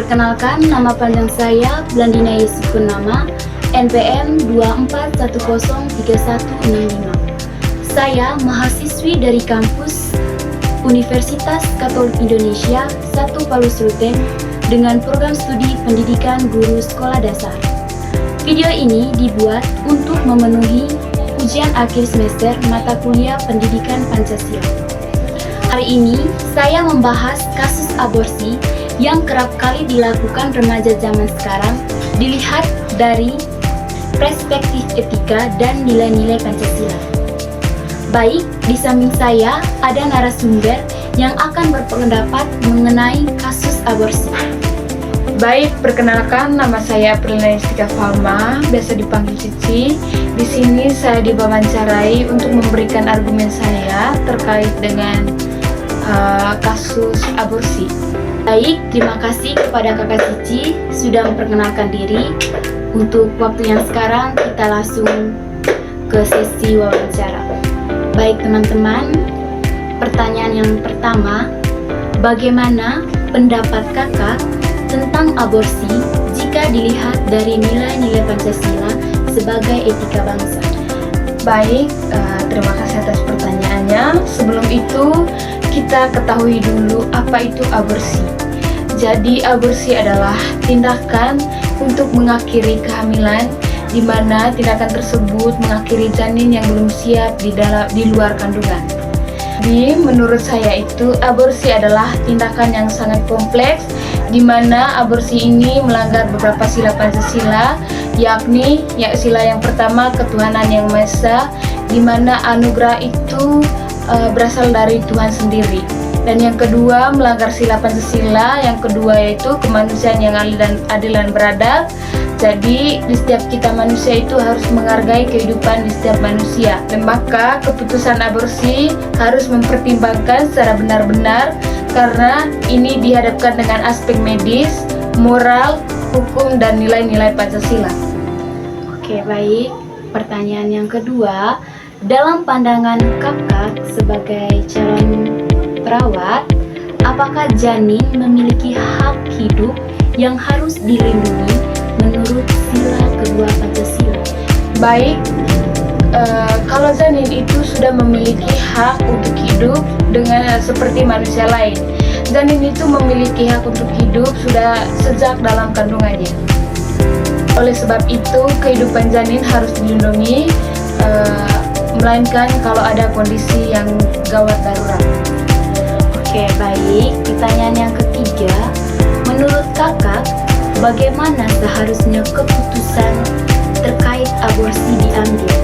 Perkenalkan, nama panjang saya Blandina Yesus Purnama, NPM 24103165. Saya mahasiswi dari kampus Universitas Katolik Indonesia 1 Paulus Ruteng dengan program studi pendidikan guru sekolah dasar. Video ini dibuat untuk memenuhi ujian akhir semester mata kuliah pendidikan Pancasila. Hari ini saya membahas kasus aborsi yang kerap kali dilakukan remaja zaman sekarang dilihat dari perspektif etika dan nilai-nilai Pancasila. Baik, di samping saya ada narasumber yang akan berpendapat mengenai kasus aborsi. Baik, perkenalkan nama saya Prilina Yustika Falma, biasa dipanggil Cici. Di sini saya diwawancara untuk memberikan argumen saya terkait dengan kasus aborsi. Baik, terima kasih kepada Kakak Cici sudah memperkenalkan diri. Untuk waktu yang sekarang kita langsung ke sesi wawancara. Baik teman-teman, pertanyaan yang pertama, bagaimana pendapat kakak tentang aborsi jika dilihat dari nilai-nilai Pancasila sebagai etika bangsa? Baik, terima kasih atas pertanyaannya. Sebelum itu, kita ketahui dulu apa itu aborsi. Jadi, aborsi adalah tindakan untuk mengakhiri kehamilan, di mana tindakan tersebut mengakhiri janin yang belum siap di luar kandungan. Jadi, menurut saya itu aborsi adalah tindakan yang sangat kompleks, di mana aborsi ini melanggar beberapa sila Pancasila, yakni sila yang pertama ketuhanan yang Maha Esa, di mana anugerah itu berasal dari Tuhan sendiri. Dan yang kedua, melanggar sila Pancasila, yang kedua yaitu kemanusiaan yang adil dan beradab. Jadi di setiap kita manusia itu harus menghargai kehidupan di setiap manusia. Dan maka keputusan aborsi harus mempertimbangkan secara benar-benar, karena ini dihadapkan dengan aspek medis, moral, hukum, dan nilai-nilai Pancasila. Oke, baik. Pertanyaan yang kedua, dalam pandangan kakak sebagai calon perawat, apakah janin memiliki hak hidup yang harus dilindungi menurut sila kedua Pancasila? Baik, kalau janin itu sudah memiliki hak untuk hidup dengan seperti manusia lain. Janin itu memiliki hak untuk hidup sudah sejak dalam kandungannya. Oleh sebab itu, kehidupan janin harus dilindungi, melainkan kalau ada kondisi yang gawat darurat. Oke, baik. Pertanyaan yang ketiga, menurut kakak, bagaimana seharusnya keputusan terkait aborsi diambil?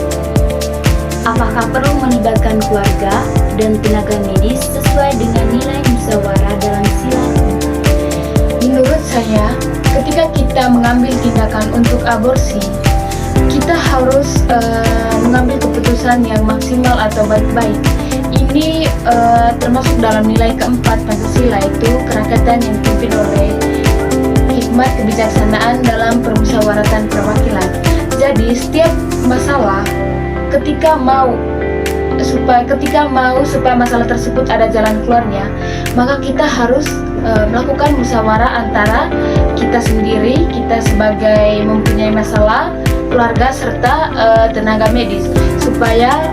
Apakah perlu melibatkan keluarga dan tenaga medis sesuai dengan nilai musyawarah dalam sila? Menurut saya, ketika kita mengambil tindakan untuk aborsi, kita harus mengambil keputusan yang maksimal atau baik-baik. Ini termasuk dalam nilai keempat Pancasila, yaitu kerakyatan yang dipimpin oleh hikmat kebijaksanaan dalam permusyawaratan perwakilan. Jadi setiap masalah ketika mau supaya masalah tersebut ada jalan keluarnya, maka kita harus melakukan musyawarah antara kita sendiri, kita sebagai mempunyai masalah, keluarga, serta tenaga medis, supaya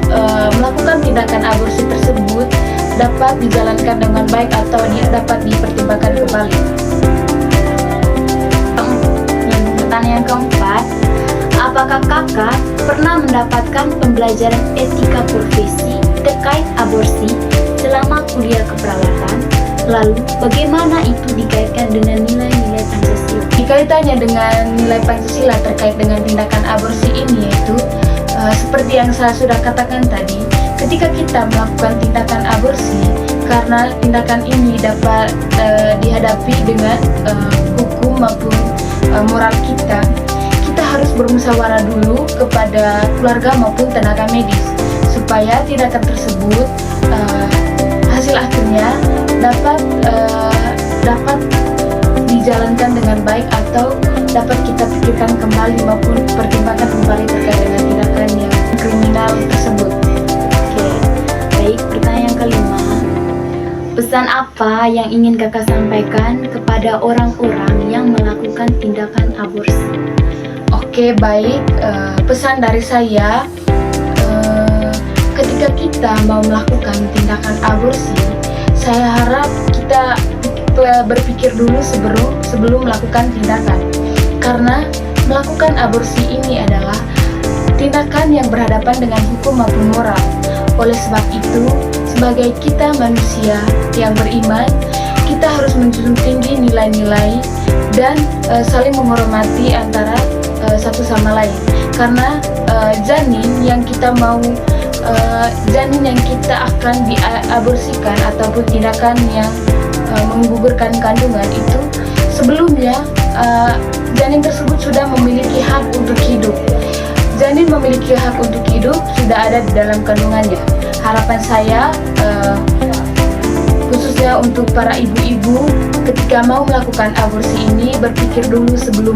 melakukan tindakan aborsi tersebut dapat dijalankan dengan baik atau dapat dipertimbangkan kembali. Pertanyaan keempat, apakah kakak pernah mendapatkan pembelajaran etika profesi terkait aborsi selama kuliah keperawatan? Lalu, bagaimana itu dikaitkan dengan nilai-nilai Pancasila? Kaitannya dengan nilai Pancasila terkait dengan tindakan aborsi ini yaitu seperti yang saya sudah katakan tadi, ketika kita melakukan tindakan aborsi, karena tindakan ini dapat dihadapi dengan hukum maupun moral kita harus bermusyawarah dulu kepada keluarga maupun tenaga medis, supaya tindakan tersebut hasil akhirnya dapat dijalankan dengan baik atau dapat kita pikirkan kembali maupun pertimbangkan kembali terkait dengan tindakan yang kriminal tersebut. Oke, baik. Pertanyaan kelima, Pesan apa yang ingin kakak sampaikan kepada orang-orang yang melakukan tindakan aborsi? Oke, baik. Pesan dari saya, ketika kita mau melakukan tindakan aborsi, saya harap kita berpikir dulu sebelum melakukan tindakan. Karena melakukan aborsi ini adalah tindakan yang berhadapan dengan hukum maupun moral. Oleh sebab itu, sebagai kita manusia yang beriman, kita harus menjunjung tinggi nilai-nilai dan saling menghormati antara satu sama lain. Karena janin yang kita akan diaborsikan ataupun tindakan yang menggugurkan kandungan itu, sebelumnya janin tersebut sudah memiliki hak untuk hidup. Janin memiliki hak untuk hidup sudah ada di dalam kandungannya. Harapan saya khususnya untuk para ibu-ibu, ketika mau melakukan aborsi ini berpikir dulu sebelum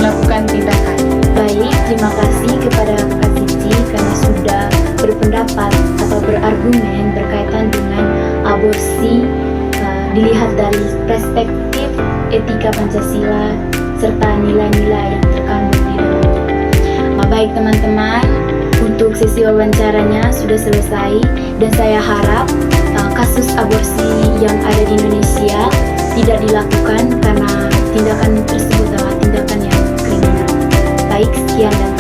melakukan tindakan. Baik, terima kasih kepada Kak Cici karena sudah berpendapat atau berargumen berkaitan dengan aborsi dilihat dari perspektif etika Pancasila serta nilai-nilai yang terkandung di dalamnya. Baik teman-teman, untuk sesi wawancaranya sudah selesai dan saya harap kasus aborsi yang ada di Indonesia tidak dilakukan karena tindakan tersebut adalah tindakan yang kriminal. Baik, sekian dan